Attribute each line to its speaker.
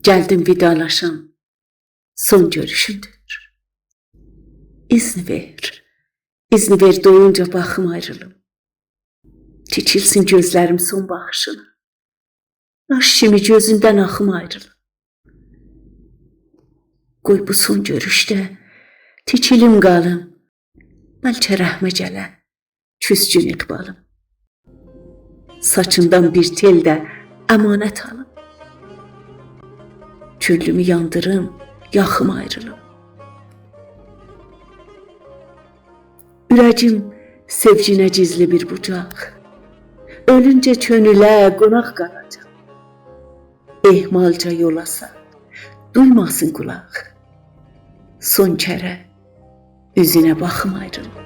Speaker 1: Geldim vidalaşam, son görüşümdür. İzni ver doyunca baxım ayrılım. Çiçilsin gözlərim son baxışına. Yaş kimi gözündən axım ayrılım. Qoy bu son görüşdə tiçilim qalım. Bəlkə rəhmə gələ, küscün iqbalım. Saçından bir tel də əmanət alım. Küllümü yandırım, yaxım ayrılım. Ürəcim sevginə gizli bir bucaq. Ölüncə könülə qonaq qalacaq. Ehmalca yolasa, duymasın qulaq. Son kərə üzünə baxım ayrılım.